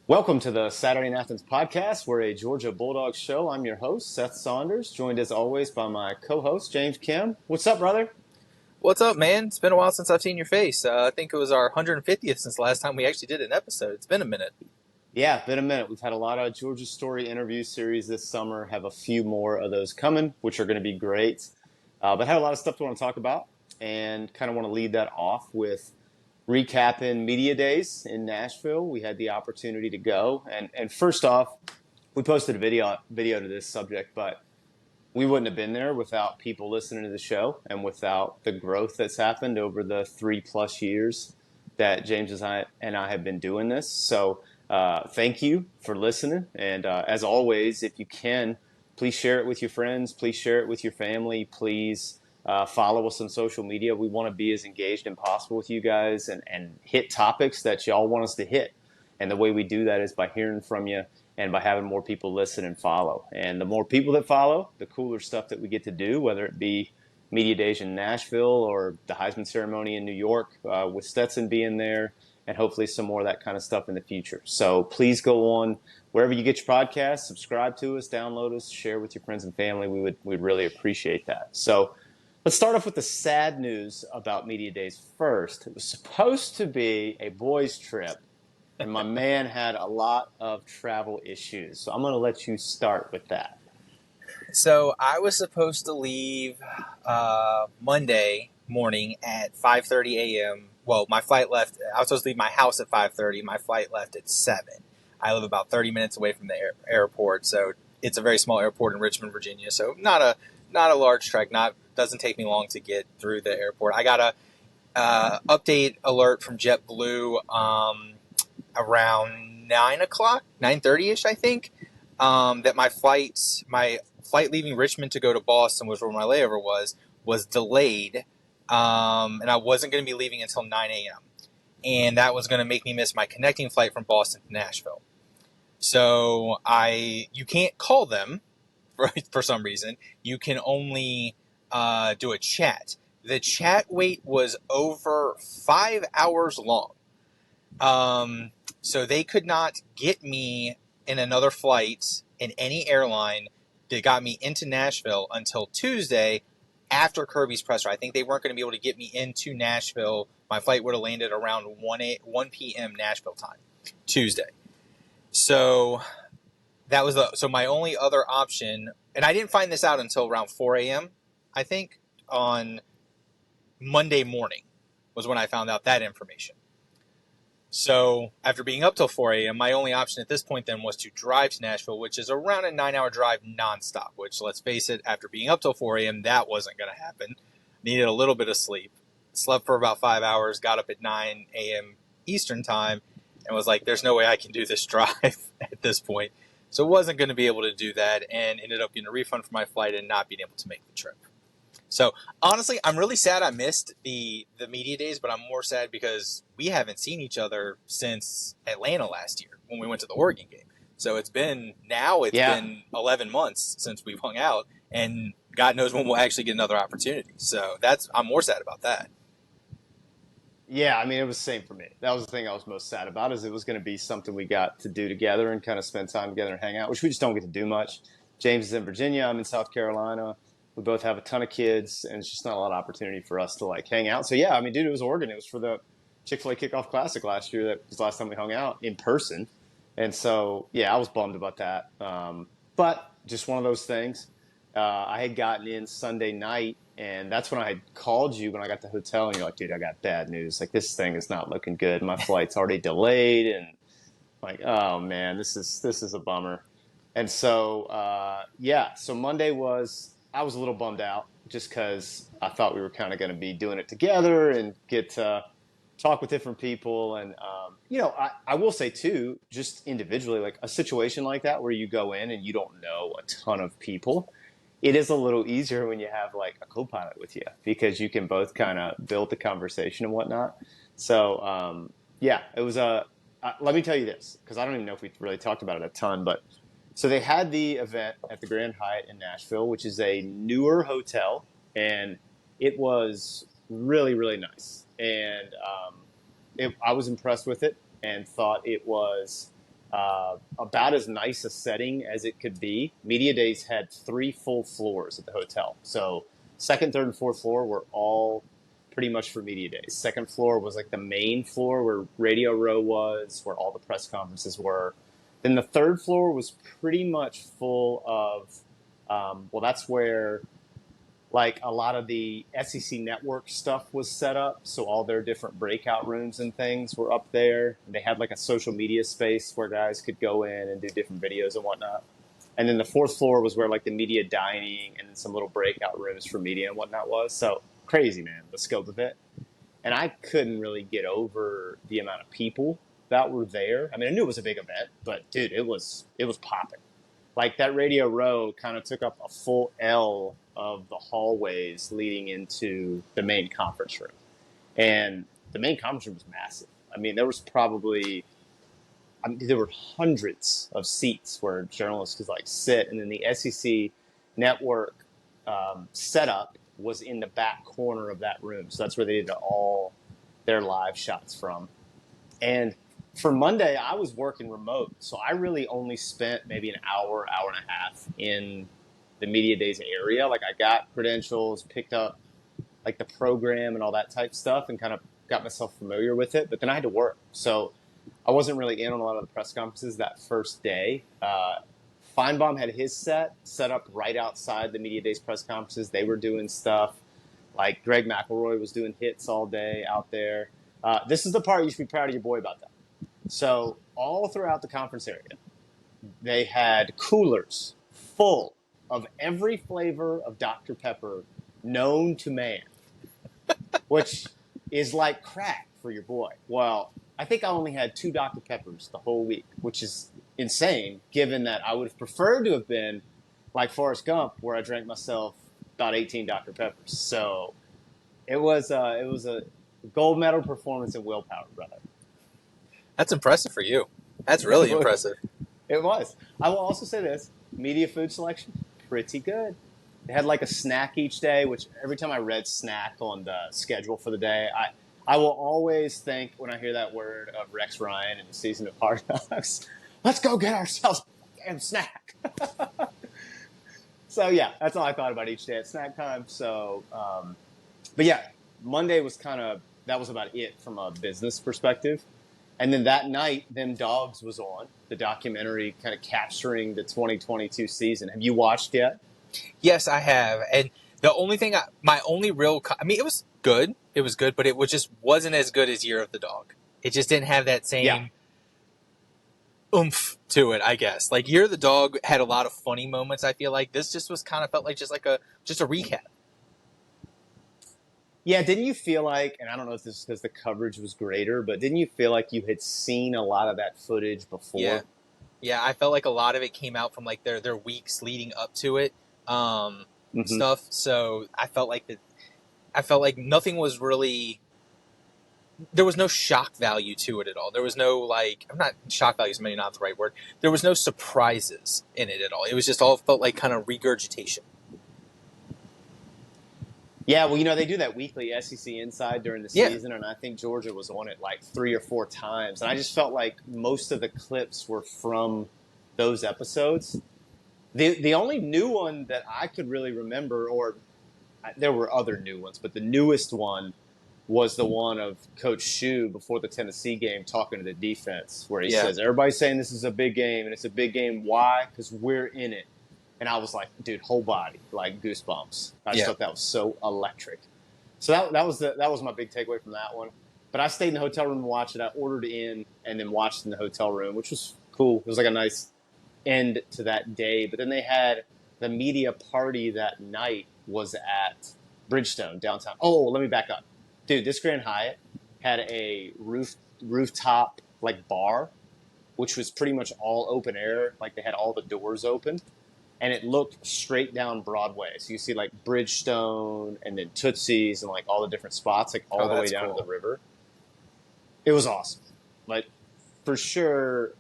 Welcome to the Saturday in Athens podcast. We're a Georgia Bulldogs show. I'm your host, Seth Saunders, joined as always by my co-host, James Kim. What's up, brother? What's up, man? It's been a while since I've seen your face. I think it was our 150th since the last time we actually did an episode. It's been a minute. Yeah, been a minute. We've had a lot of Georgia Story interview series this summer. Have a few more of those coming, which are going to be great. But had a lot of stuff to want to talk about and kind of want to lead that off with recapping Media Days in Nashville. We had the opportunity to go. And first off, we posted a video to this subject, but we wouldn't have been there without people listening to the show and without the growth that's happened over the 3+ years that James and I have been doing this. So thank you for listening. And as always, if you can, please share it with your friends. Please share it with your family. Please follow us on social media. We want to be as engaged as possible with you guys and hit topics that y'all want us to hit. And the way we do that is by hearing from you and by having more people listen and follow. And the more people that follow, the cooler stuff that we get to do, whether it be Media Days in Nashville or the Heisman ceremony in New York with Stetson being there, and hopefully some more of that kind of stuff in the future. So please go on wherever you get your podcasts, subscribe to us, download us, share with your friends and family. We'd really appreciate that. So let's start off with the sad news about Media Days first. It was supposed to be a boys' trip, and my man had a lot of travel issues. So I'm going to let you start with that. So I was supposed to leave Monday morning at 5:30 a.m. Well, my flight left. I was supposed to leave my house at 5:30. My flight left at 7. I live about 30 minutes away from the airport, so it's a very small airport in Richmond, Virginia. So not a large trek. Doesn't take me long to get through the airport. I got a update alert from JetBlue around 9 o'clock, 9:30ish, I think, that my flight leaving Richmond to go to Boston, which was where my layover was delayed, and I wasn't going to be leaving until 9 a.m. And that was going to make me miss my connecting flight from Boston to Nashville. So you can't call them for some reason. You can only do a chat. The chat wait was over 5 hours long. So they could not get me in another flight in any airline that got me into Nashville until Tuesday after Kirby's presser. I think they weren't going to be able to get me into Nashville. My flight would have landed around 1 p.m. Nashville time, Tuesday. So that was so my only other option, and I didn't find this out until around 4 a.m., I think, on Monday morning was when I found out that information. So after being up till 4 a.m., my only option at this point then was to drive to Nashville, which is around a 9-hour drive nonstop, which, let's face it, after being up till 4 a.m., that wasn't going to happen. Needed a little bit of sleep. Slept for about 5 hours, got up at 9 a.m. Eastern time, and was like, there's no way I can do this drive at this point. So wasn't going to be able to do that, and ended up getting a refund for my flight and not being able to make the trip. So honestly, I'm really sad I missed the Media Days, but I'm more sad because we haven't seen each other since Atlanta last year when we went to the Oregon game. So it's been 11 months since we've hung out, and God knows when we'll actually get another opportunity. So I'm more sad about that. Yeah, I mean, it was the same for me. That was the thing I was most sad about, is it was going to be something we got to do together and kind of spend time together and hang out, which we just don't get to do much. James is in Virginia. I'm in South Carolina. We both have a ton of kids, and it's just not a lot of opportunity for us to, like, hang out. So, yeah, I mean, dude, it was Oregon. It was for the Chick-fil-A Kickoff Classic last year. That was the last time we hung out in person. And so, yeah, I was bummed about that. But just one of those things. I had gotten in Sunday night, and that's when I had called you when I got to the hotel, and you're like, dude, I got bad news. Like, this thing is not looking good. My flight's already delayed, and like, oh, man, this is a bummer. And so, so Monday I was a little bummed out just because I thought we were kind of going to be doing it together and get to talk with different people. And, I will say, too, just individually, like a situation like that where you go in and you don't know a ton of people, it is a little easier when you have like a co-pilot with you because you can both kind of build the conversation and whatnot. So, it was let me tell you this, because I don't even know if we really talked about it a ton, but so they had the event at the Grand Hyatt in Nashville, which is a newer hotel, and it was really, really nice. And I was impressed with it and thought it was About as nice a setting as it could be. Media Days had 3 full floors at the hotel. So second, third, and fourth floor were all pretty much for Media Days. Second floor was like the main floor where Radio Row was, where all the press conferences were. Then the third floor was pretty much full of, well, that's where like a lot of the SEC network stuff was set up. So all their different breakout rooms and things were up there. They had like a social media space where guys could go in and do different videos and whatnot. And then the fourth floor was where like the media dining and some little breakout rooms for media and whatnot was. So crazy, man, the scope of it. And I couldn't really get over the amount of people that were there. I mean, I knew it was a big event, but dude, it was popping. Like that Radio Row kind of took up a full L of the hallways leading into the main conference room. And the main conference room was massive. I mean, there was probably, there were hundreds of seats where journalists could like sit. And then the SEC network setup was in the back corner of that room. So that's where they did all their live shots from. And for Monday, I was working remote, so I really only spent maybe an hour, hour and a half in the Media Days area. Like I got credentials, picked up like the program and all that type stuff and kind of got myself familiar with it. But then I had to work. So I wasn't really in on a lot of the press conferences that first day. Feinbaum had his set up right outside the Media Days press conferences. They were doing stuff. Like Greg McElroy was doing hits all day out there. This is the part you should be proud of your boy about that. So all throughout the conference area, they had coolers full of every flavor of Dr. Pepper known to man, which is like crack for your boy. Well, I think I only had 2 Dr. Peppers the whole week, which is insane, given that I would have preferred to have been like Forrest Gump, where I drank myself about 18 Dr. Peppers. So it was a gold medal performance in willpower, brother. That's impressive for you. That's really impressive. It was. I will also say this, media food selection, pretty good. They had like a snack each day, which every time I read snack on the schedule for the day, I will always think when I hear that word of Rex Ryan and the season of Hard Knocks, let's go get ourselves a damn snack. So yeah, that's all I thought about each day at snack time. So, but yeah, Monday was that was about it from a business perspective. And then that night, Them Dogs was on, the documentary kind of capturing the 2022 season. Have you watched yet? Yes, I have. And the only thing, my only real, I mean, it was good. It was good, but it wasn't as good as Year of the Dog. It just didn't have that same oomph to it, I guess. Like Year of the Dog had a lot of funny moments, I feel like. This just felt like just a recap. Yeah, didn't you feel like, and I don't know if this is because the coverage was greater, but didn't you feel like you had seen a lot of that footage before? Yeah, I felt like a lot of it came out from like their weeks leading up to it, stuff. So I felt like nothing was really. There was no shock value to it at all. There was no I'm not shock value is maybe not the right word. There was no surprises in it at all. It was just all felt like kind of regurgitation. Yeah, well, they do that weekly SEC Inside during the season, and I think Georgia was on it like 3 or 4 times. And I just felt like most of the clips were from those episodes. The only new one that I could really remember, or there were other new ones, but the newest one was the one of Coach Shue before the Tennessee game talking to the defense, where he says, everybody's saying this is a big game, and it's a big game. Why? Because we're in it. And I was like, dude, whole body, like goosebumps. I just thought that was so electric. So that was my big takeaway from that one. But I stayed in the hotel room and watched it. I ordered in and then watched in the hotel room, which was cool. It was like a nice end to that day. But then they had the media party that night was at Bridgestone downtown. Oh, let me back up. Dude, this Grand Hyatt had a rooftop like bar, which was pretty much all open air. Like they had all the doors open. And it looked straight down Broadway. So you see like Bridgestone and then Tootsie's and like all the different spots, like all the way down to the river. It was awesome. Like for sure,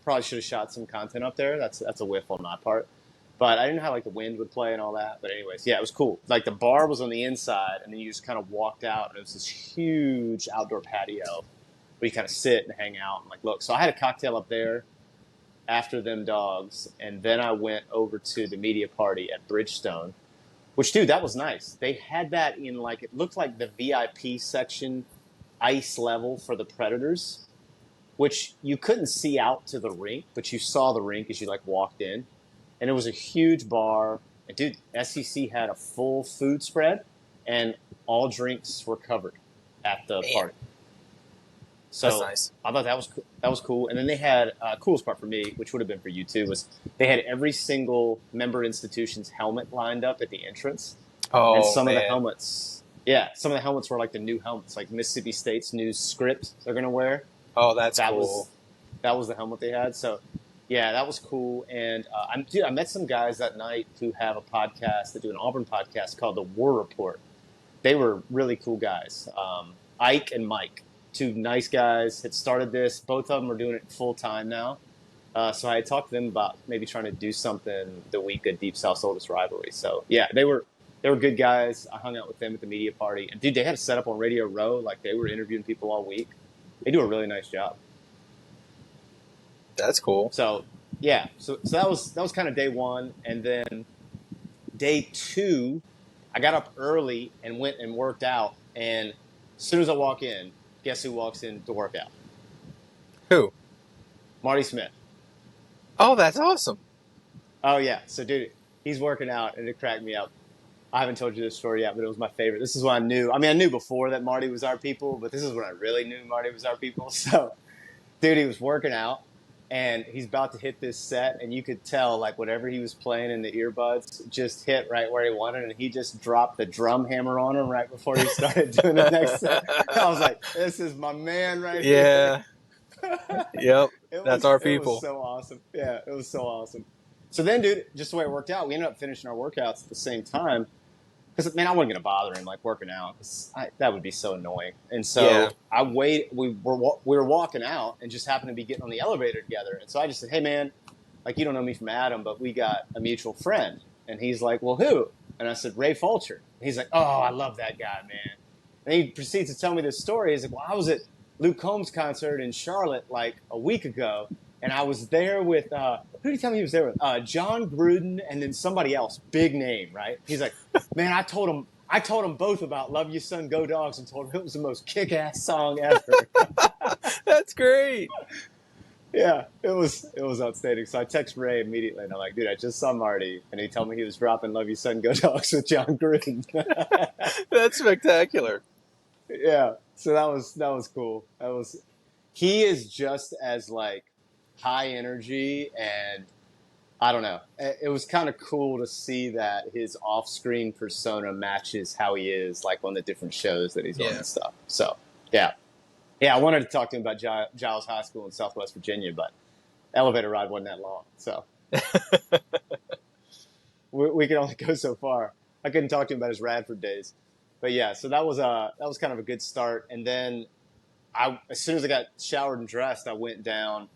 probably should have shot some content up there. That's a whiff on my part. But I didn't know how like the wind would play and all that. But anyways, yeah, it was cool. Like the bar was on the inside and then you just kind of walked out and it was this huge outdoor patio where you kind of sit and hang out and like look. So I had a cocktail up there. after them dogs, and then I went over to the media party at Bridgestone, which, dude, that was nice. They had that in like, it looked like the VIP section, ice level for the Predators, which you couldn't see out to the rink, but you saw the rink as you like walked in. And it was a huge bar. And dude, SEC had a full food spread, and all drinks were covered at the Man, party. that's So nice. I thought that was cool. And then they had coolest part for me, which would have been for you too, was they had every single member institution's helmet lined up at the entrance, and Oh some of the man, helmets, yeah, some of the helmets were like the new helmets, like Mississippi State's new script they're gonna wear. oh that's That cool. was the helmet they had. So yeah, that was cool. And I met some guys that night who have a podcast. They do an Auburn podcast called The War Report. They were really cool guys. Ike and Mike, two nice guys, had started this. Both of them are doing it full time now. So I had talked to them about maybe trying to do something the week of Deep South's oldest rivalry. So yeah, they were good guys. I hung out with them at the media party, and dude, they had a setup on Radio Row. Like they were interviewing people all week. They do a really nice job. That's cool. So yeah, so that was kind of day one, and then day two, I got up early and went and worked out. And as soon as I walk in, guess who walks in to work out? Who? Marty Smith. Oh, that's awesome. Oh yeah, so dude, he's working out, and it cracked me up. I haven't told you this story yet, but it was my favorite. This is when I knew. I mean, I knew before that Marty was our people, but this is when I really knew Marty was our people. So, dude, he was working out, and he's about to hit this set, and you could tell, like, whatever he was playing in the earbuds just hit right where he wanted, and he just dropped the drum hammer on him right before he started doing the next set. I was like, this is my man right here. Yeah. Yep. That's our It was people. so awesome. Yeah, it was so awesome. So then, dude, just the way it worked out, we ended up finishing our workouts at the same time. Because, man, I wasn't going to bother him, like, working out. That would be so annoying. And Yeah. so we were walking out and just happened to be getting on the elevator together. And so I just said, hey, man, like, you don't know me from Adam, but we got a mutual friend. And he's like, well, who? And I said, Ray Fulcher. And he's like, oh, I love that guy, man. And he proceeds to tell me this story. He's like, well, I was at Luke Combs' concert in Charlotte, like, a week ago. And I was there with, who did he tell me he was there with? John Gruden and then somebody else, big name, right? He's like, man, I told him both about Love You Son, Go Dogs, and told him it was the most kick-ass song ever. That's great. Yeah, it was outstanding. So I text Ray immediately, and I'm like, dude, I just saw Marty, and he told me he was dropping Love You Son, Go Dogs with John Gruden. That's spectacular. Yeah, so that was cool. He is just as like high energy, and I don't know. It was kind of cool to see that his off-screen persona matches how he is, like on the different shows that he's on and stuff. So yeah, I wanted to talk to him about Giles High School in Southwest Virginia, but elevator ride wasn't that long, so we could only go so far. I couldn't talk to him about his Radford days, but yeah. So that was kind of a good start, and then as soon as I got showered and dressed, I went down.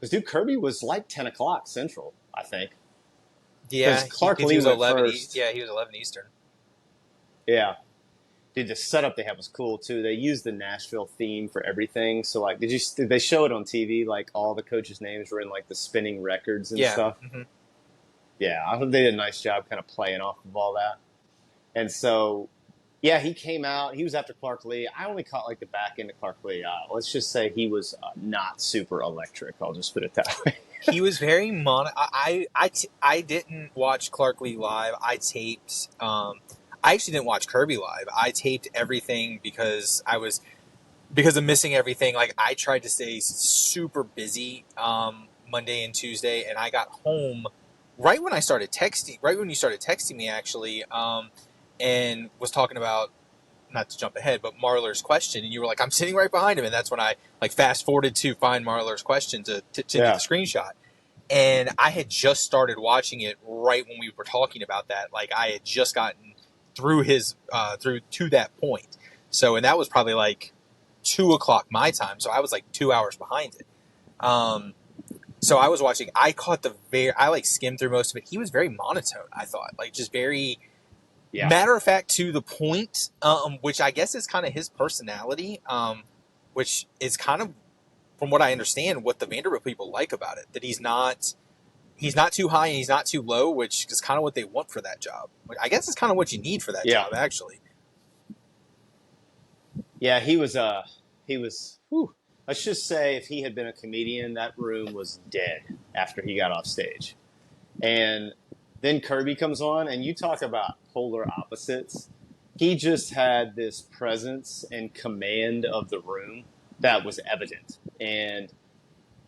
Because, dude, Kirby was like 10 o'clock Central, I think. Yeah. Clark He Lee was went 11. first. Yeah, he was 11 Eastern. Yeah. Dude, the setup they had was cool, too. They used the Nashville theme for everything. So, like, did they show it on TV? Like, all the coaches' names were in, like, the spinning records and stuff? Mm-hmm. Yeah, I thought they did a nice job kind of playing off of all that. And so, yeah, he came out. He was after Clark Lee. I only caught, like, the back end of Clark Lee. Let's just say he was not super electric. I'll just put it that way. He was very I didn't watch Clark Lee live. I taped. I actually didn't watch Kirby live. I taped everything because of missing everything. Like I tried to stay super busy Monday and Tuesday, and I got home right when you started texting me actually, and was talking about, not to jump ahead, but Marler's question, and you were like, I'm sitting right behind him, and that's when I like fast forwarded to find Marler's question to get the screenshot. And I had just started watching it right when we were talking about that. Like I had just gotten through through to that point. So, and that was probably like 2:00 my time. So I was like 2 hours behind it. So I was watching, I caught I like skimmed through most of it. He was very monotone, I thought, like just very matter of fact to the point, which I guess is kind of his personality, which is kind of from what I understand, what the Vanderbilt people like about it. That he's not too high and he's not too low, which is kind of what they want for that job. Like, I guess it's kind of what you need for that Yeah. job, actually. Yeah, he was, whew. Let's just say if he had been a comedian, that room was dead after he got off stage. And then Kirby comes on, and you talk about polar opposites. He just had this presence and command of the room that was evident. And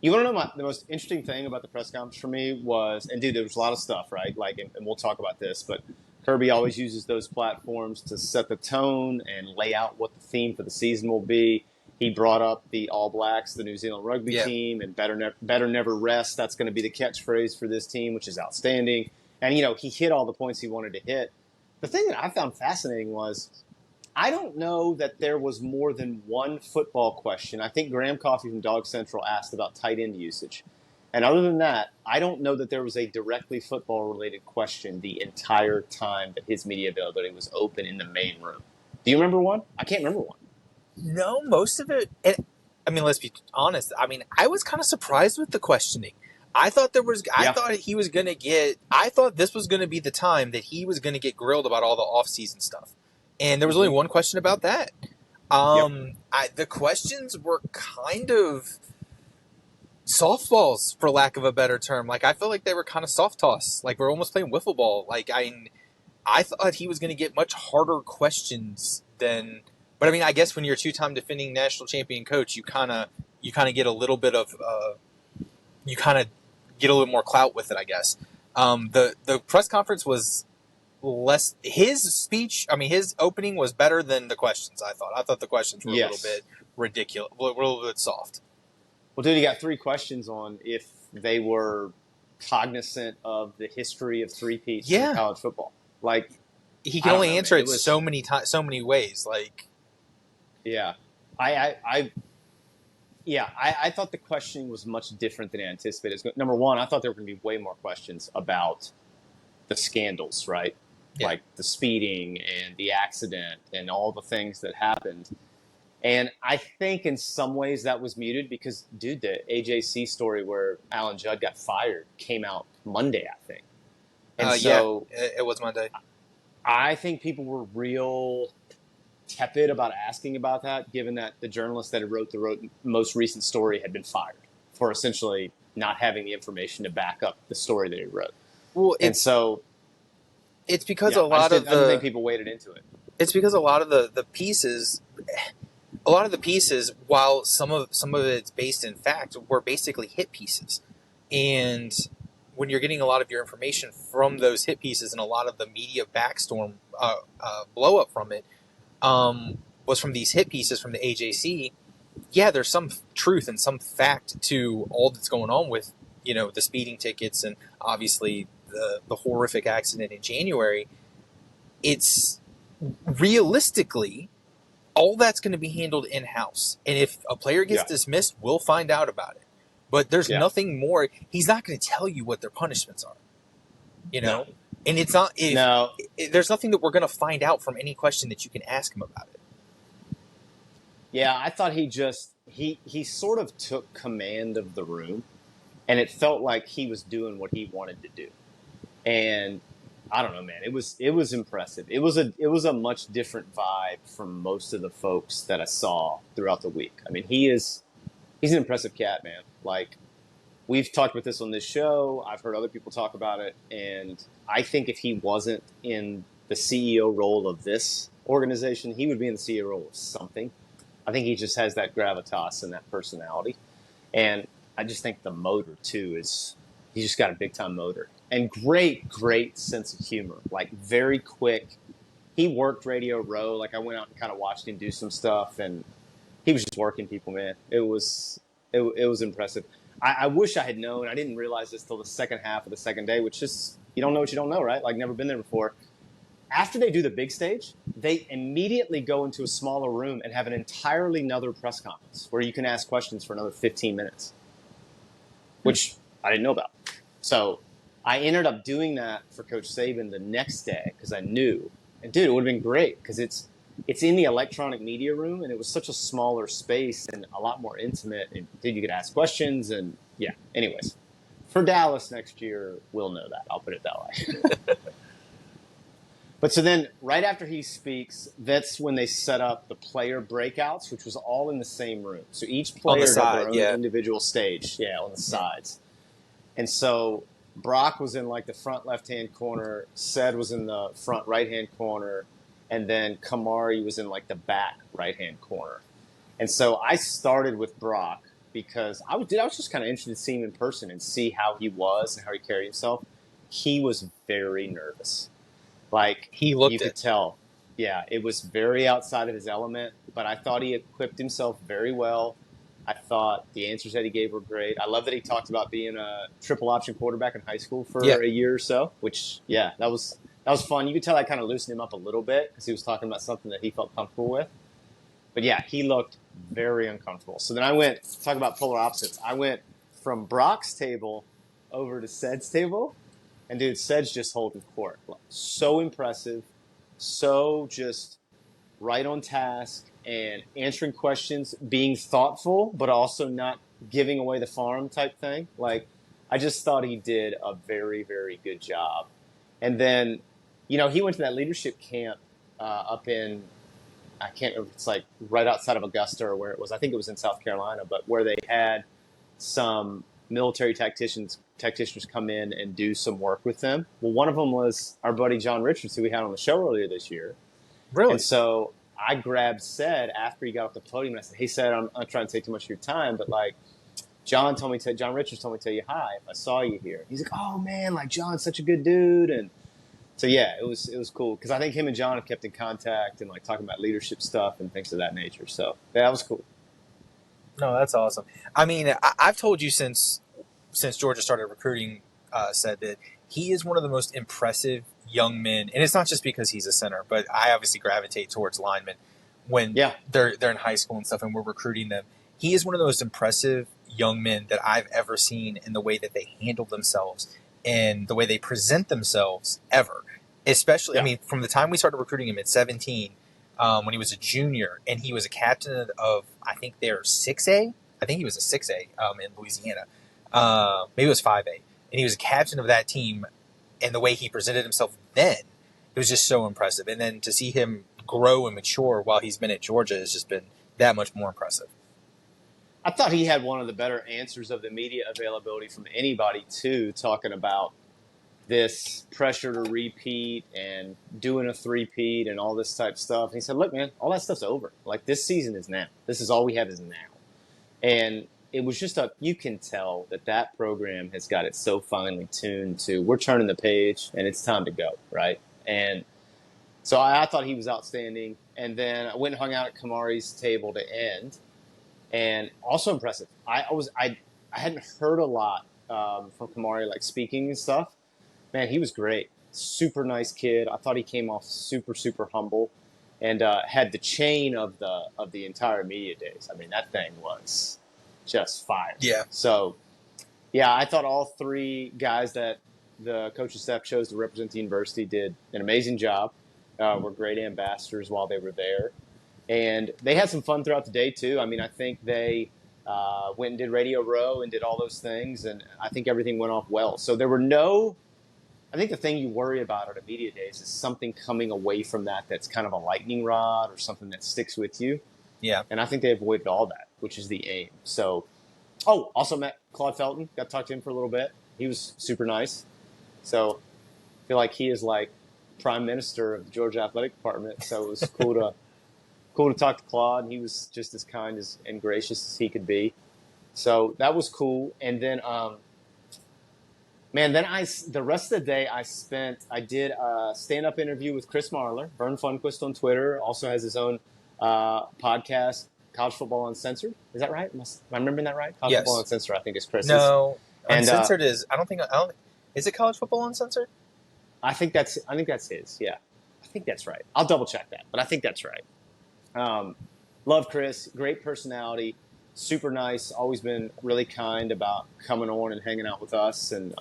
you want to know the most interesting thing about the press conference for me was, and dude, there was a lot of stuff, right? Like, and we'll talk about this, but Kirby always uses those platforms to set the tone and lay out what the theme for the season will be. He brought up the All Blacks, the New Zealand rugby team, and better never rest. That's going to be the catchphrase for this team, which is outstanding. And, he hit all the points he wanted to hit. The thing that I found fascinating was I don't know that there was more than one football question. I think Graham Coffey from Dog Central asked about tight end usage. And other than that, I don't know that there was a directly football-related question the entire time that his media availability was open in the main room. Do you remember one? I can't remember one. No, most of it. I mean, let's be honest. I mean, I was kind of surprised with the questioning. I thought I thought he was going to get. I thought this was going to be the time that he was going to get grilled about all the off-season stuff, and there was only one question about that. The questions were kind of softballs, for lack of a better term. Like, I felt like they were kind of soft toss. Like, we're almost playing wiffle ball. Like, I thought he was going to get much harder questions than. But I mean, I guess when you're a two-time defending national champion coach, you kind of get a little bit of get a little more clout with it, I guess. The press conference was less. His speech, I mean, his opening was better than the questions. I thought the questions were a little bit ridiculous, a little bit soft. Well, dude, you got three questions on if they were cognizant of the history of three-peats in college football. Like, he can only answer it so many times, so many ways. Like, yeah, I thought the questioning was much different than I anticipated. Number one, I thought there were going to be way more questions about the scandals, right? Yeah. Like the speeding and the accident and all the things that happened. And I think in some ways that was muted because, dude, the AJC story where Alan Judd got fired came out Monday, I think. And it was Monday. I think people were real tepid about asking about that, given that the journalist that wrote the most recent story had been fired for essentially not having the information to back up the story that he wrote. Well, it's because I don't think people waded into it. It's because a lot of the pieces, while some of it's based in fact, were basically hit pieces, and when you're getting a lot of your information from those hit pieces and a lot of the media backstorm blow up from it was from these hit pieces from the AJC. Yeah, there's some truth and some fact to all that's going on with, the speeding tickets and obviously the horrific accident in January. It's realistically, all that's going to be handled in-house. And if a player gets dismissed, we'll find out about it. But there's nothing more. He's not going to tell you what their punishments are, No. And it's not. There's nothing that we're going to find out from any question that you can ask him about it. Yeah, I thought he sort of took command of the room, and it felt like he was doing what he wanted to do. And I don't know, man. It was impressive. It was a much different vibe from most of the folks that I saw throughout the week. I mean, he's an impressive cat, man. Like, we've talked about this on this show. I've heard other people talk about it. And I think if he wasn't in the CEO role of this organization, he would be in the CEO role of something. I think he just has that gravitas and that personality. And I just think the motor, too, he's just got a big-time motor. And great sense of humor. Like, very quick. He worked Radio Row. Like, I went out and kind of watched him do some stuff. And he was just working people, man. It was impressive. I wish I had known. I didn't realize this till the second half of the second day, which is, you don't know what you don't know, right? Like, never been there before. After they do the big stage, they immediately go into a smaller room and have an entirely another press conference where you can ask questions for another 15 minutes, which I didn't know about. So I ended up doing that for Coach Saban the next day because I knew. And, dude, it would have been great because it's it's in the electronic media room, and it was such a smaller space and a lot more intimate. And then you could ask questions, and yeah. Anyways, for Dallas next year, we'll know that. I'll put it that way. But so then, right after he speaks, that's when they set up the player breakouts, which was all in the same room. So each On the player got their side, own yeah. individual stage, yeah, on the sides. And so Brock was in like the front left-hand corner, Ced was in the front right-hand corner, and then Kamari was in like the back right-hand corner. And so I started with Brock because I was just kind of interested to see him in person and see how he was and how he carried himself. He was very nervous. Like, He you looked could it. tell. Yeah, it was very outside of his element, but I thought he equipped himself very well. I thought the answers that he gave were great. I love that he talked about being a triple option quarterback in high school Yeah. for a year or so, which, yeah, that was fun. You could tell that kind of loosened him up a little bit because he was talking about something that he felt comfortable with. But yeah, he looked very uncomfortable. So then I went, talk about polar opposites. I went from Brock's table over to Ced's table. And dude, Ced's just holding court. So impressive. So just right on task and answering questions, being thoughtful, but also not giving away the farm type thing. Like, I just thought he did a very, very good job. And then, he went to that leadership camp up in, I can't remember, it's like right outside of Augusta or where it was. I think it was in South Carolina, but where they had some military tacticians come in and do some work with them. Well, one of them was our buddy John Richards, who we had on the show earlier this year. Really? And so I grabbed Ced after he got off the podium, and I said, "Hey, Ced, I'm not trying to take too much of your time, but like John Richards told me to tell you hi if I saw you here." He's like, "Oh man, like John's such a good dude," and so yeah, it was cool because I think him and John have kept in contact and like talking about leadership stuff and things of that nature. So yeah, that was cool. No, that's awesome. I mean, I've told you since Georgia started recruiting, said that he is one of the most impressive young men, and it's not just because he's a center, but I obviously gravitate towards linemen when Yeah. they're in high school and stuff, and we're recruiting them. He is one of the most impressive young men that I've ever seen in the way that they handle themselves and the way they present themselves ever. Especially, Yeah. I mean, from the time we started recruiting him at 17, when he was a junior, and he was a captain of I think they're 6A. I think he was a 6A in Louisiana. Maybe it was 5A. And he was a captain of that team, and the way he presented himself then, it was just so impressive. And then to see him grow and mature while he's been at Georgia has just been that much more impressive. I thought he had one of the better answers of the media availability from anybody, too, talking about this pressure to repeat and doing a three-peat and all this type of stuff. And he said, "Look, man, all that stuff's over. Like, this season is now. This is all we have is now." And it was just you can tell that program has got it so finely tuned to we're turning the page and it's time to go, right? And so I thought he was outstanding. And then I went and hung out at Kamari's table to end. And also impressive. I hadn't heard a lot from Kamari, like speaking and stuff. Man, he was great. Super nice kid. I thought he came off super, super humble, and had the chain of the entire media days. I mean, that thing was just fire. Yeah. So, yeah, I thought all three guys that the coaching staff chose to represent the university did an amazing job. Were great ambassadors while they were there. And they had some fun throughout the day, too. I mean, I think they went and did Radio Row and did all those things, and I think everything went off well. So there were I think the thing you worry about at a media days is something coming away from that's kind of a lightning rod or something that sticks with you. Yeah. And I think they avoided all that, which is the aim. So, also met Claude Felton. Got to talk to him for a little bit. He was super nice. So I feel like he is like prime minister of the Georgia Athletic Department. So it was cool to talk to Claude. And he was just as kind and gracious as he could be. So that was cool. And then, man, the rest of the day I did a stand-up interview with Chris Marler, Vern Funquist on Twitter, also has his own podcast, College Football Uncensored. Is that right? Am I remembering that right? College Yes. Football Uncensored, I think is Chris's. No, And, Uncensored is. I don't think. Is it College Football Uncensored? I think that's his. Yeah, I think that's right. I'll double check that, but I think that's right. Love Chris, great personality, super nice. Always been really kind about coming on and hanging out with us and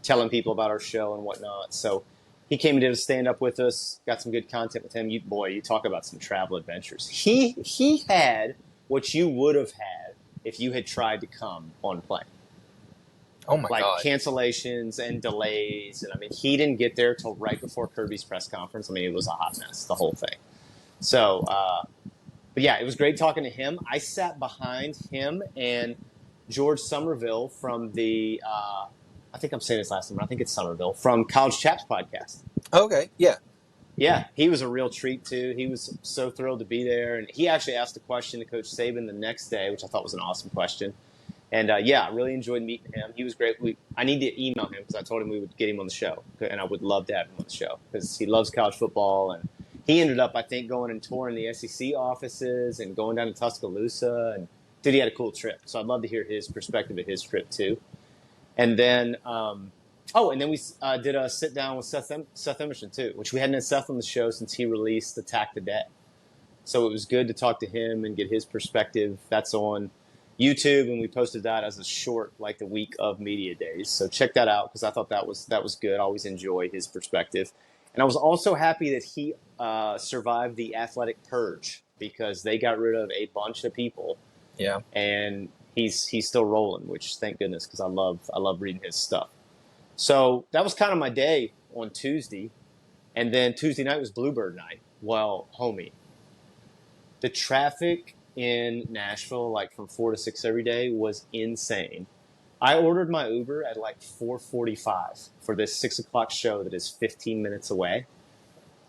telling people about our show and whatnot. So He came and did a stand-up with us, got some good content with him. You talk about some travel adventures. He had what you would have had if you had tried to come on plane. Oh my Like God. cancellations and delays. And I mean, he didn't get there till right before Kirby's press conference. I mean, it was a hot mess, the whole thing. So, but yeah, it was great talking to him. I sat behind him and George Somerville from I think I'm saying his last name. I think it's Somerville from College Chaps podcast. Okay, yeah. Yeah, he was a real treat too. He was so thrilled to be there, and he actually asked a question to Coach Saban the next day, which I thought was an awesome question. And yeah, I really enjoyed meeting him. He was great. I need to email him because I told him we would get him on the show, and I would love to have him on the show because he loves college football. And he ended up, I think, going and touring the SEC offices and going down to Tuscaloosa. And dude, he had a cool trip. So I'd love to hear his perspective of his trip too. And then, and then we did a sit down with Seth Emerson too, which we hadn't had Seth on the show since he released Attack the Debt. So it was good to talk to him and get his perspective. That's on YouTube, and we posted that as a short, like the week of media days. So check that out because I thought that was good. I always enjoy his perspective, and I was also happy that he survived the athletic purge because they got rid of a bunch of people. Yeah, and he's still rolling, which thank goodness because I love reading his stuff. So that was kind of my day on Tuesday, and then Tuesday night was Bluebird night. Well, homie, the traffic in Nashville, like from 4 to 6 every day, was insane. I ordered my Uber at like 4:45 for this 6 o'clock show that is 15 minutes away.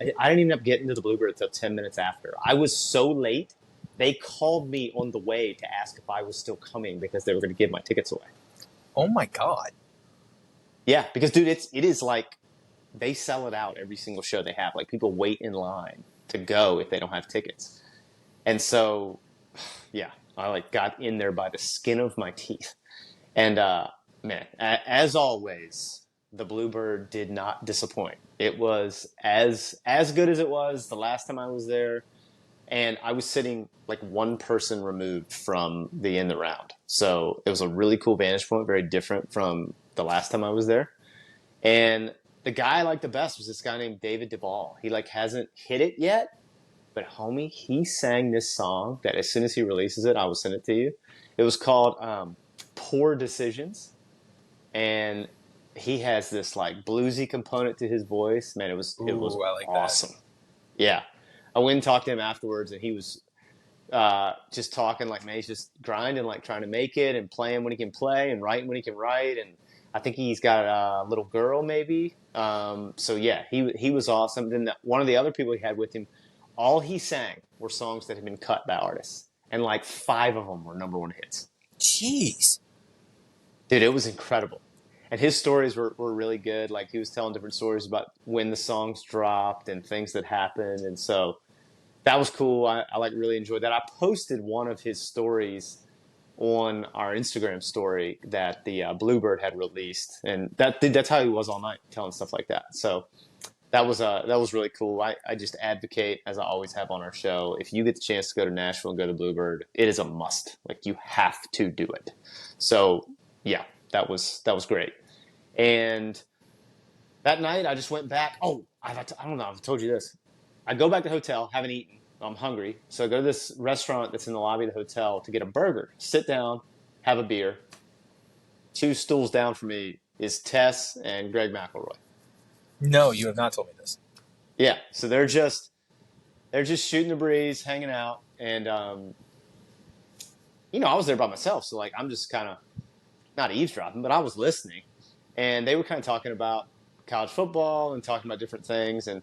I didn't even end up getting to the Bluebird until 10 minutes after. I was so late. They called me on the way to ask if I was still coming because they were going to give my tickets away. oh my God. Yeah, because dude, it is like they sell it out every single show they have. Like people wait in line to go if they don't have tickets. And so, yeah, I like got in there by the skin of my teeth. And man, as always, the Bluebird did not disappoint. It was as good as it was the last time I was there. And I was sitting like one person removed from the end of the round. So it was a really cool vantage point, very different from the last time I was there. And the guy I liked the best was this guy named David Duvall. He like hasn't hit it yet, but homie, he sang this song that as soon as he releases it, I will send it to you. It was called Poor Decisions. And he has this like bluesy component to his voice. Man, it was I like awesome. that. Yeah. I went and talked to him afterwards, and he was just talking like, man, he's just grinding, like trying to make it and playing when he can play and writing when he can write. And I think he's got a little girl maybe. So yeah, he was awesome. Then one of the other people he had with him, all he sang were songs that had been cut by artists, and like 5 of them were number 1 hits. Jeez. Dude, it was incredible. And his stories were really good. Like he was telling different stories about when the songs dropped and things that happened. And so that was cool. I like really enjoyed that. I posted one of his stories on our Instagram story that the Bluebird had released, and that's how he was all night, telling stuff like that. So that was really cool. I just advocate, as I always have on our show, if you get the chance to go to Nashville and go to Bluebird, it is a must. Like you have to do it. So yeah, that was great. And that night I just went back. Oh, I don't know. I've told you this. I go back to the hotel, haven't eaten. I'm hungry. So I go to this restaurant that's in the lobby of the hotel to get a burger. Sit down, have a beer. 2 stools down from me is Tess and Greg McElroy. No, you have not told me this. Yeah. So they're just shooting the breeze, hanging out. And, I was there by myself. So like, I'm just kind of not eavesdropping, but I was listening. And they were kind of talking about college football and talking about different things. And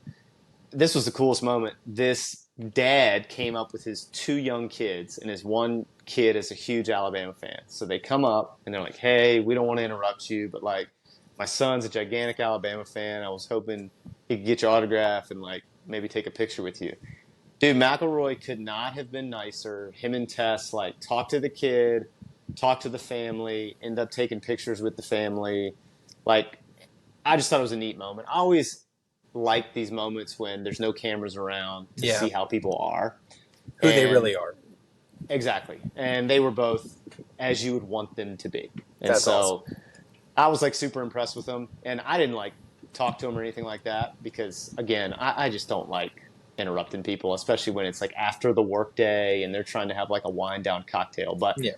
this was the coolest moment. This dad came up with his 2 young kids, and his one kid is a huge Alabama fan. So they come up, and they're like, hey, we don't want to interrupt you, but, like, my son's a gigantic Alabama fan. I was hoping he could get your autograph and, like, maybe take a picture with you. Dude, McElroy could not have been nicer. Him and Tess, like, talked to the kid, talked to the family, end up taking pictures with the family. Like, I just thought it was a neat moment. I always like these moments when there's no cameras around to see how people are. Who they really are. Exactly. And they were both as you would want them to be. And That's so awesome. I was like super impressed with them. And I didn't like talk to them or anything like that because, again, I just don't like interrupting people, especially when it's like after the workday and they're trying to have like a wind down cocktail. But Yeah.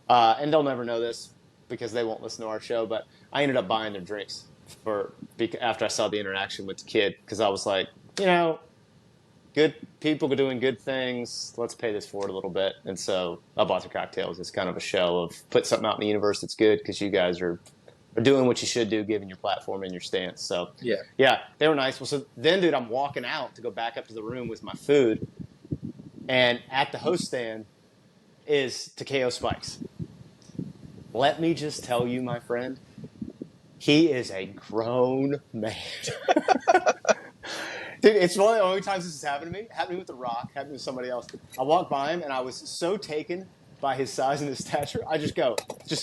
and they'll never know this because they won't listen to our show. But I ended up buying their drinks after I saw the interaction with the kid because I was like, good people doing good things. Let's pay this forward a little bit. And so I bought the cocktails. It's kind of a show of put something out in the universe that's good because you guys are doing what you should do given your platform and your stance. So, yeah, they were nice. Well, so then, dude, I'm walking out to go back up to the room with my food. And at the host stand is Takeo Spikes. Let me just tell you, my friend, he is a grown man. Dude, it's one of the only times this has happened to me. It happened to me with The Rock, happened with somebody else. I walked by him, and I was so taken by his size and his stature. I just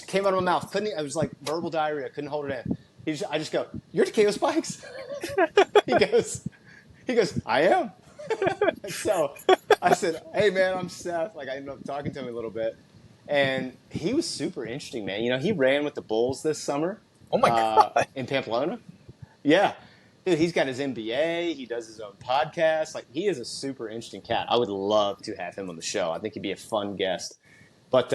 came out of my mouth. I was like verbal diarrhea. I couldn't hold it in. I just go, "You're Takeo Spikes?" he goes, "I am." So I said, "Hey, man, I'm Seth." Like, I ended up talking to him a little bit. And he was super interesting, man. He ran with the Bulls this summer. Oh, my God. In Pamplona. Yeah. Dude, he's got his MBA. He does his own podcast. Like, he is a super interesting cat. I would love to have him on the show. I think he'd be a fun guest. But,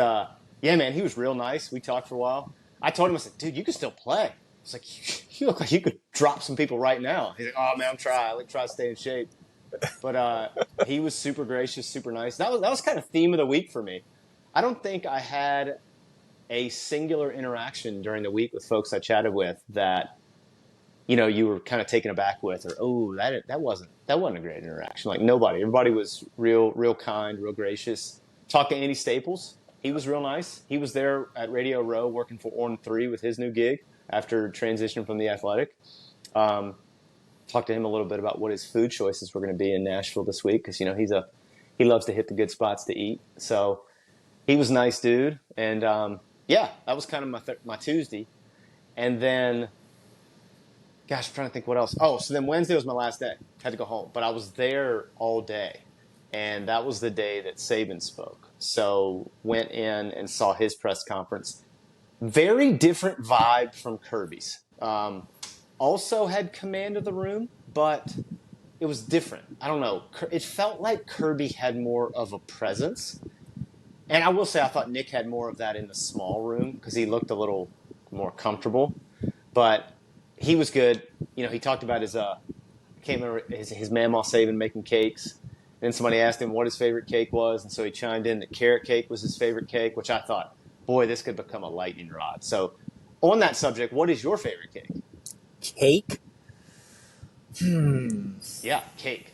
yeah, man, he was real nice. We talked for a while. I told him, I said, dude, you can still play. It's like, you look like you could drop some people right now. He's like, oh, man, I'm trying. I try to stay in shape. But he was super gracious, super nice. That was kind of theme of the week for me. I don't think I had a singular interaction during the week with folks I chatted with that, you were kind of taken aback with, or that wasn't a great interaction. Like everybody was real kind, real gracious. Talked to Andy Staples, he was real nice. He was there at Radio Row working for Orn 3 with his new gig after transitioning from the Athletic. Talked to him a little bit about what his food choices were going to be in Nashville this week because he loves to hit the good spots to eat. So he was a nice dude, and that was kind of my Tuesday, and then. Gosh, I'm trying to think what else. Oh, so then Wednesday was my last day. Had to go home. But I was there all day. And that was the day that Saban spoke. So went in and saw his press conference. Very different vibe from Kirby's. Also had command of the room, but it was different. I don't know. It felt like Kirby had more of a presence. And I will say I thought Nick had more of that in the small room because he looked a little more comfortable. But he was good. He talked about his Mamaw Saban making cakes. Then somebody asked him what his favorite cake was, and so he chimed in that carrot cake was his favorite cake, which I thought, boy, this could become a lightning rod. So on that subject, what is your favorite cake? Cake? Yeah, cake.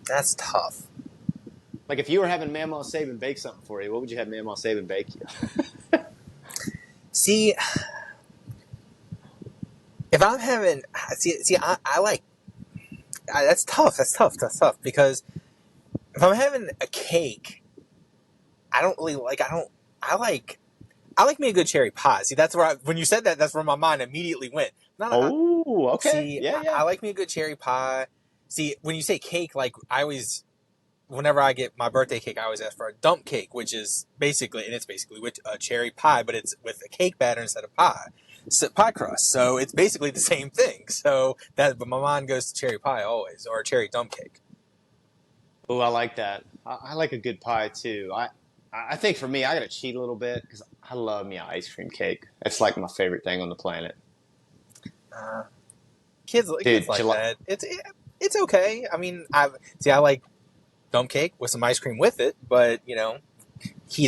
That's tough. Like if you were having Mamaw Saban bake something for you, what would you have Mamaw Saban bake you? See... If I'm having, I like, that's tough because if I'm having a cake, I don't really like, I like me a good cherry pie. See, that's where when you said that, that's where my mind immediately went. Okay. See, yeah. I like me a good cherry pie. See, when you say cake, like whenever I get my birthday cake, I always ask for a dump cake, which is basically with a cherry pie, but it's with a cake batter instead of pie crust. So it's basically the same thing. But my mind goes to cherry pie always, or a cherry dump cake. Oh, I like that. I like a good pie too. I think for me, I got to cheat a little bit because I love me an ice cream cake. It's like my favorite thing on the planet. Kids like that. It's okay. I mean, I like dump cake with some ice cream with it, but heat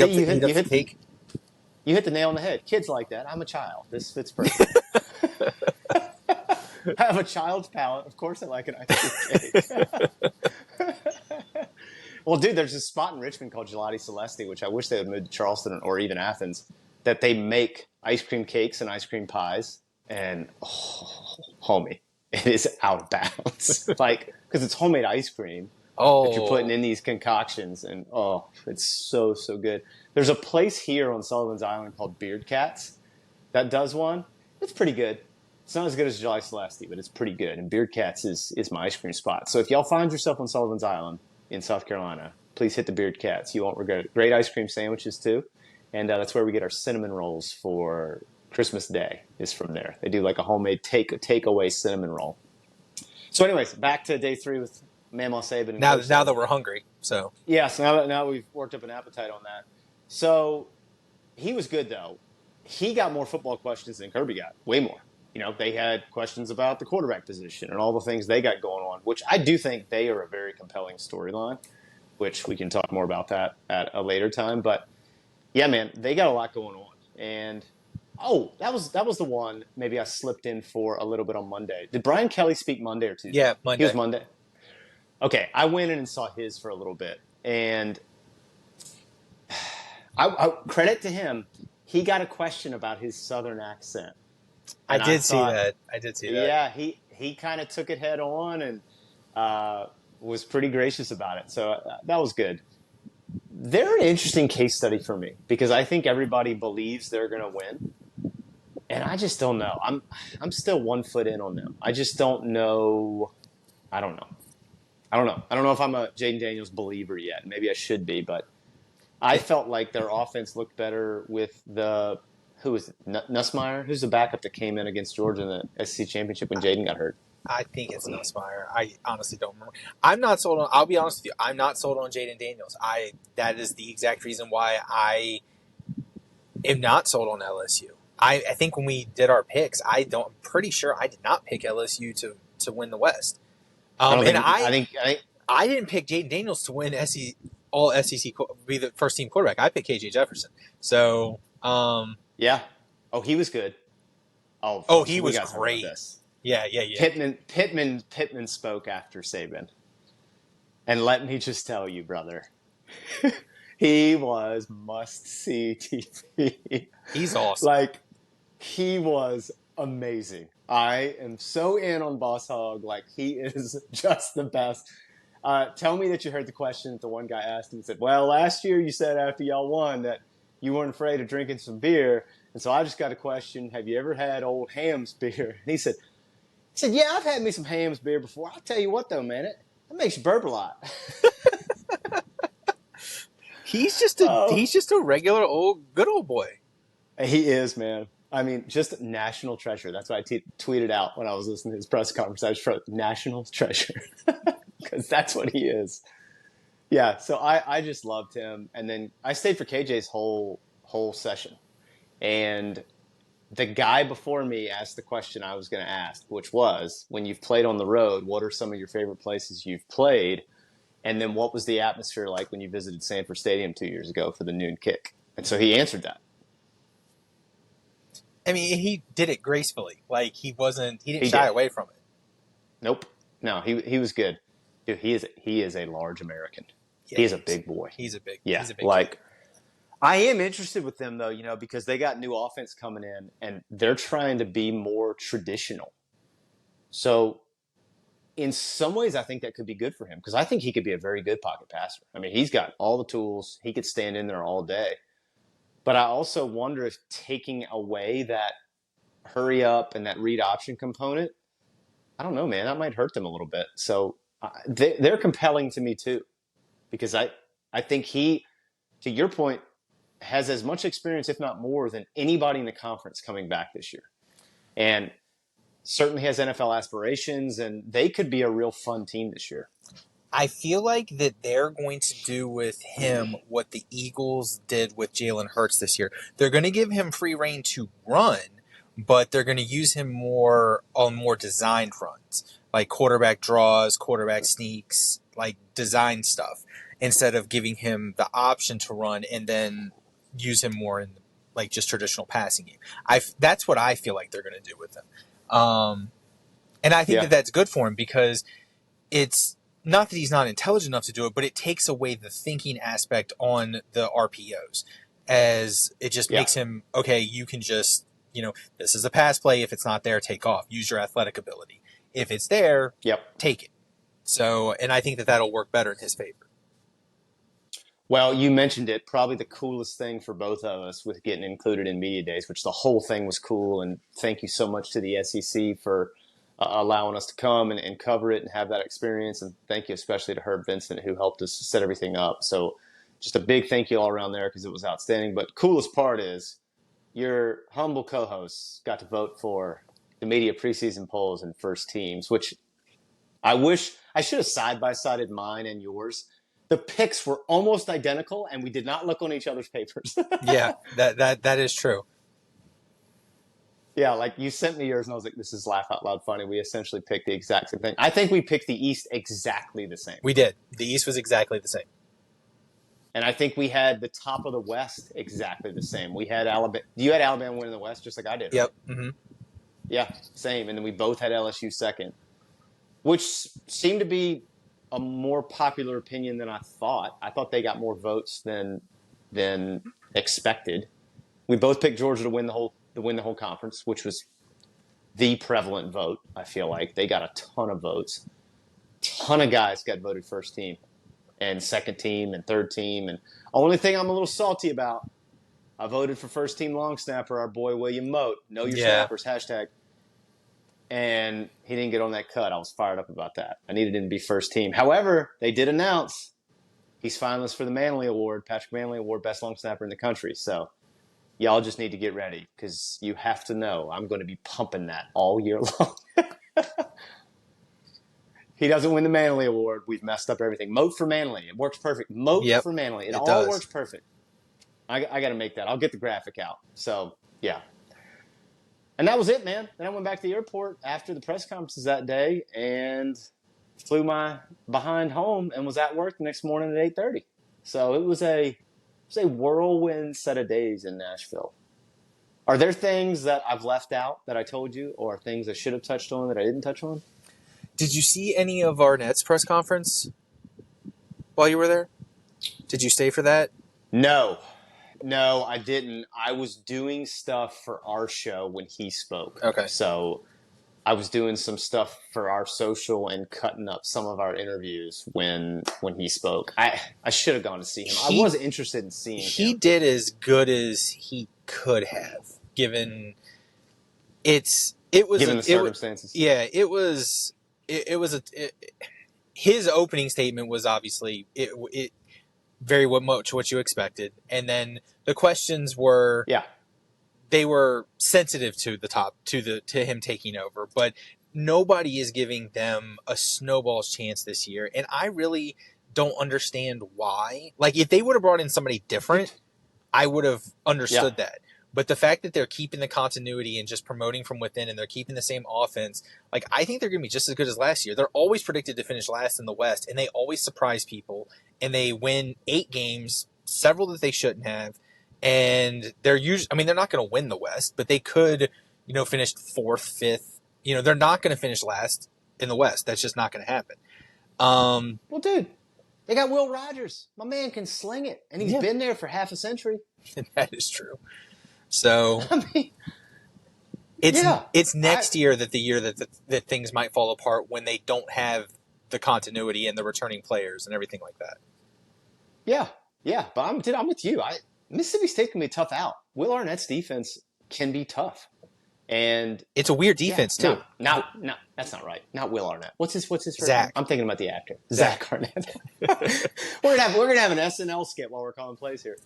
up the cake. You hit the nail on the head. Kids like that. I'm a child. This fits perfect. I have a child's palate. Of course I like an ice cream cake. Well, dude, there's this spot in Richmond called Gelati Celesti, which I wish they would move to Charleston or even Athens, that they make ice cream cakes and ice cream pies. And, homie, it is out of bounds. Because it's homemade ice cream that you're putting in these concoctions. And, it's so, so good. There's a place here on Sullivan's Island called Beard Cats that does one. It's pretty good. It's not as good as Gelati Celesti, but it's pretty good. And Beard Cats is my ice cream spot. So if y'all find yourself on Sullivan's Island in South Carolina, please hit the Beard Cats. You won't regret it. Great ice cream sandwiches, too. And that's where we get our cinnamon rolls for Christmas Day is from there. They do like a homemade takeaway cinnamon roll. So, anyways, back to day 3 with Mamaw Saban and Coach Now that Saban. we're hungry, so Yes, now we've worked up an appetite on that. So he was good though. He got more football questions than Kirby got, way more. They had questions about the quarterback position and all the things they got going on, which I do think they are a very compelling storyline, which we can talk more about that at a later time. But yeah, man, they got a lot going on. And that was the one maybe I slipped in for a little bit on Monday. Did Brian Kelly speak Monday or Tuesday? yeah, He was Monday. Monday. Okay, I went in and saw his for a little bit, and I credit to him. He got a question about his Southern accent, I and I did see thought, that. I did see that. yeah, he kind of took it head on and was pretty gracious about it. So that was good. They're an interesting case study for me because I think everybody believes they're going to win, and I just don't know. I'm still 1 foot in on them. I just don't know. I don't know. I don't know if I'm a Jaden Daniels believer yet. Maybe I should be, but I felt like their offense looked better with who was it? Nussmeier? Who's the backup that came in against Georgia in the SEC championship when Jaden got hurt? I think it's Nussmeier. I honestly don't remember. I'm not sold on. I'll be honest with you. I'm not sold on Jaden Daniels. That is the exact reason why I am not sold on LSU. I think when we did our picks, I'm pretty sure I did not pick LSU to win the West. I didn't pick Jaden Daniels to win all SEC be the first team quarterback. I picked KJ Jefferson. So yeah. Oh, he was good. Oh, he was great. Yeah. Pittman spoke after Saban, and let me just tell you, brother, he was must-see TV. He's awesome. Like, he was amazing. I am so in on Boss Hog. Like, he is just the best. Tell me that you heard the question that the one guy asked him and said, well, last year you said after y'all won that you weren't afraid of drinking some beer. And so I just got a question. Have you ever had old Ham's beer? And he said, yeah, I've had me some Ham's beer before. I'll tell you what, though, man, it makes you burp a lot. He's just a regular good old boy. He is, man. I mean, just national treasure. That's what I tweeted out when I was listening to his press conference. I just wrote national treasure because that's what he is. Yeah, so I just loved him. And then I stayed for KJ's whole session. And the guy before me asked the question I was going to ask, which was, when you've played on the road, what are some of your favorite places you've played? And then what was the atmosphere like when you visited Sanford Stadium 2 years ago for the noon kick? And so he answered that. I mean, he did it gracefully. Like, he didn't shy away from it. Nope. No, he was good. Dude, he is a large American. Yeah, he is a big boy. He's a big like, kid. I am interested with them, though, because they got new offense coming in, and they're trying to be more traditional. So, in some ways, I think that could be good for him, because I think he could be a very good pocket passer. I mean, he's got all the tools. He could stand in there all day. But I also wonder if taking away that hurry up and that read option component, I don't know, man, that might hurt them a little bit. So they're compelling to me too, because I think he, to your point, has as much experience, if not more, than anybody in the conference coming back this year. And certainly has NFL aspirations, and they could be a real fun team this year. I feel like that they're going to do with him what the Eagles did with Jalen Hurts this year. They're going to give him free reign to run, but they're going to use him more on more designed runs, like quarterback draws, quarterback sneaks, like design stuff, instead of giving him the option to run and then use him more in like just traditional passing game. That's what I feel like they're going to do with him. And I think that that's good for him, because it's not that he's not intelligent enough to do it, but it takes away the thinking aspect on the RPOs, as it just makes him, okay, you can just, this is a pass play. If it's not there, take off. Use your athletic ability. If it's there, take it. So, and I think that that'll work better in his favor. Well, you mentioned it. Probably the coolest thing for both of us with getting included in media days, which the whole thing was cool. And thank you so much to the SEC for allowing us to come and cover it and have that experience. And thank you especially to Herb Vincent, who helped us set everything up. So just a big thank you all around there, because it was outstanding. But coolest part is your humble co-hosts got to vote for the media preseason polls and first teams, which I wish I should have side-by-sided mine and yours. The picks were almost identical, and we did not look on each other's papers. Yeah, that is true. Yeah, like you sent me yours, and I was like, this is laugh out loud funny. We essentially picked the exact same thing. I think we picked the East exactly the same. We did. The East was exactly the same. And I think we had the top of the West exactly the same. We had Alabama. You had Alabama winning the West just like I did. Yep. Right? Mm-hmm. Yeah, same. And then we both had LSU second, which seemed to be a more popular opinion than I thought. I thought they got more votes than expected. We both picked Georgia to win the whole conference, which was the prevalent vote. I feel like they got a ton of votes. Ton of guys got voted first team and second team and third team. And only thing I'm a little salty about, I voted for first team long snapper, our boy William Mote. Know your snappers, hashtag. And he didn't get on that cut. I was fired up about that. I needed him to be first team. However, they did announce he's finalist for the Manley Award, Patrick Manley Award, best long snapper in the country. So y'all just need to get ready because you have to know I'm going to be pumping that all year long. He doesn't win the Manley Award. We've messed up everything. Moat for Manley. It works perfect. Moat for Manley. It all does. Works perfect. I got to make that. I'll get the graphic out. So, yeah. And that was it, man. Then I went back to the airport after the press conferences that day and flew my behind home and was at work the next morning at 8:30. So it was a whirlwind set of days in Nashville. Are there things that I've left out that I told you or things I should have touched on that I didn't touch on? Did you see any of Arnett's press conference while you were there? Did you stay for that? No, I didn't. I was doing stuff for our show when he spoke. Okay. So I was doing some stuff for our social and cutting up some of our interviews when he spoke. I should have gone to see him. I was interested in seeing him. He did as good as he could have, given the circumstances. His opening statement was obviously it very much what you expected, and then the questions were they were sensitive to him taking over, but nobody is giving them a snowball's chance this year, and I really don't understand why. Like, if they would have brought in somebody different, I would have understood that. But the fact that they're keeping the continuity and just promoting from within and they're keeping the same offense, like, I think they're going to be just as good as last year. They're always predicted to finish last in the West, and they always surprise people, and they win 8 games, several that they shouldn't have, and they're they're not going to win the West, but they could, finish 4th, 5th. They're not going to finish last in the West. That's just not going to happen. Well, dude, they got Will Rogers. My man can sling it, and he's been there for half a century. That is true. So it's next year that things might fall apart when they don't have the continuity and the returning players and everything like that. Yeah, but I'm with you. Mississippi State can be a tough out. Will Arnett's defense can be tough, and it's a weird defense too. No, that's not right. Not Will Arnett. What's his first Zach? Name? I'm thinking about the actor, Zach Arnett. we're gonna have an SNL skit while we're calling plays here.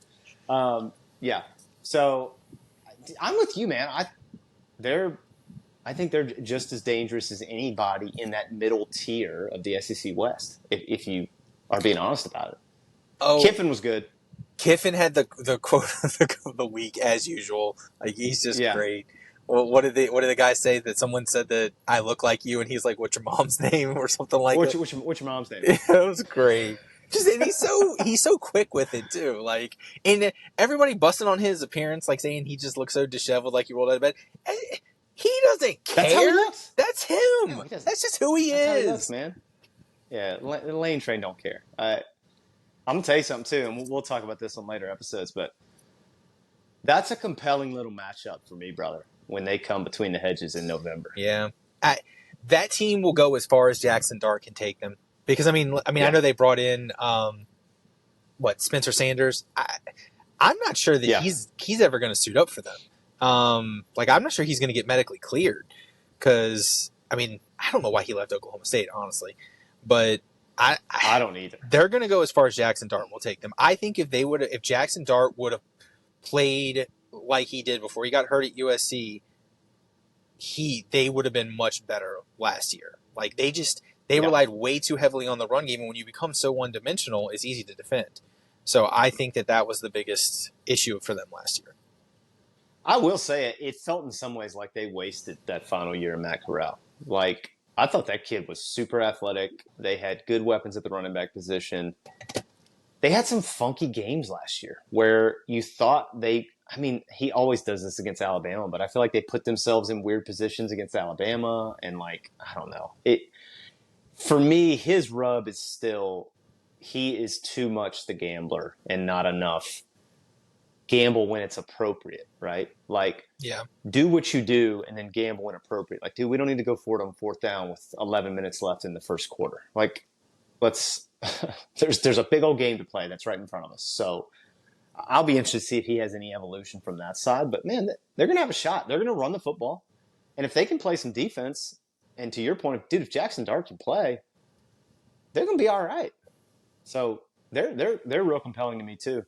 So I'm with you, man. I think they're just as dangerous as anybody in that middle tier of the SEC West, if you are being honest about it. Oh, Kiffin was good. Kiffin had the quote of the week as usual. Like, he's just great. Well, what did the guy say? That someone said that I look like you, and he's like, "What's your mom's name?" or something like that. What's your mom's name? That was great. And he's so quick with it too. Like, and everybody busting on his appearance, like saying he just looks so disheveled, like he rolled out of bed. He doesn't care. That's how he looks. That's him. No, that's just who he is. How he looks, man. Yeah, the Lane Train don't care. I'm gonna tell you something too, and we'll talk about this on later episodes. But that's a compelling little matchup for me, brother. When they come between the hedges in November. Yeah, that team will go as far as Jackson Dart can take them. Because I know they brought in Spencer Sanders. I'm not sure that he's ever going to suit up for them. I'm not sure he's going to get medically cleared. Because I don't know why he left Oklahoma State, honestly, but I don't either. They're going to go as far as Jackson Dart will take them. I think if Jackson Dart would have played like he did before he got hurt at USC, they would have been much better last year. Like they Yeah. relied way too heavily on the run game, and when you become so one dimensional, it's easy to defend. So I think that was the biggest issue for them last year. I will say it felt in some ways like they wasted that final year of Matt Corral. Like, I thought that kid was super athletic. They had good weapons at the running back position. They had some funky games last year where you thought he always does this against Alabama, but I feel like they put themselves in weird positions against Alabama. And, like, I don't know. For me, his rub is still he is too much the gambler and not enough gamble when it's appropriate, right? Like, do what you do and then gamble when appropriate. Like, dude, we don't need to go for it on fourth down with 11 minutes left in the first quarter. Like, let's there's a big old game to play that's right in front of us. So I'll be interested to see if he has any evolution from that side. But, man, they're going to have a shot. They're going to run the football. And if they can play some defense, and to your point, dude, if Jackson Dart can play, they're going to be all right. So they're real compelling to me too.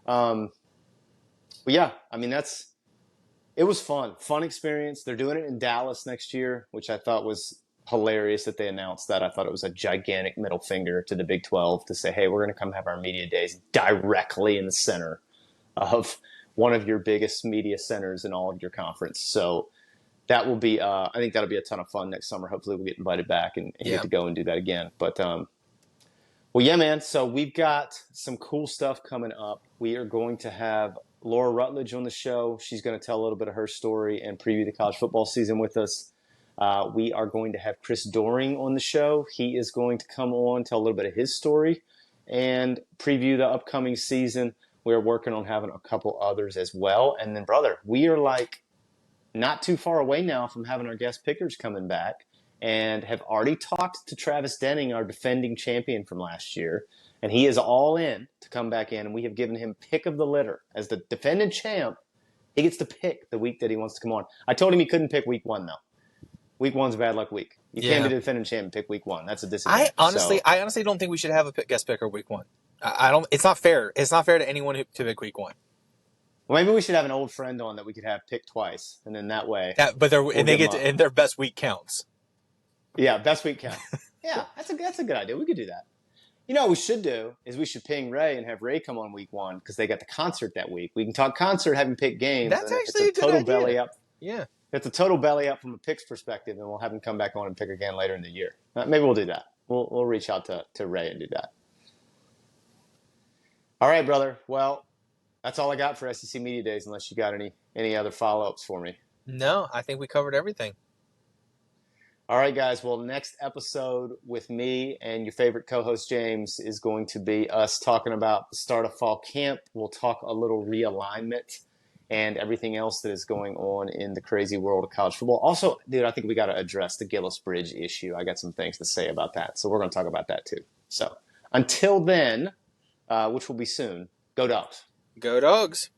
But yeah, I mean, it was fun experience. They're doing it in Dallas next year, which I thought was hilarious that they announced that. I thought it was a gigantic middle finger to the Big 12 to say, hey, we're going to come have our media days directly in the center of one of your biggest media centers in all of your conference. So that will be, I think that'll be a ton of fun next summer. Hopefully we'll get invited back and get to go and do that again. But, well, yeah, man. So we've got some cool stuff coming up. We are going to have Laura Rutledge on the show. She's going to tell a little bit of her story and preview the college football season with us. We are going to have Chris Doring on the show. He is going to come on, tell a little bit of his story, and preview the upcoming season. We're working on having a couple others as well. And then, brother, we are like not too far away now from having our guest pickers coming back, and have already talked to Travis Denning, our defending champion from last year. And he is all in to come back in, and we have given him pick of the litter. As the defending champ, he gets to pick the week that he wants to come on. I told him he couldn't pick week 1, though. Week 1's a bad luck week. You can't be the defending champ and pick week 1. That's a disadvantage. I honestly don't think we should have a guest picker week 1. I don't. It's not fair. It's not fair to anyone to pick week 1. Well, maybe we should have an old friend on that we could have pick twice, and then that way. And their best week counts. Yeah, best week count. Yeah, that's a good idea. We could do that. You know what we should do is we should ping Ray and have Ray come on week 1 because they got the concert that week. We can talk concert, have him pick games. That's actually a good idea. Belly up. Yeah. It's a total belly up from a picks perspective, and we'll have him come back on and pick again later in the year. Maybe we'll do that. We'll reach out to Ray and do that. All right, brother. Well, that's all I got for SEC Media Days, unless you got any other follow-ups for me. No, I think we covered everything. All right, guys. Well, next episode with me and your favorite co-host, James, is going to be us talking about the start of fall camp. We'll talk a little realignment and everything else that is going on in the crazy world of college football. Also, dude, I think we got to address the Gillis Bridge issue. I got some things to say about that. So we're going to talk about that too. So until then, which will be soon, go Dogs. Go Dogs.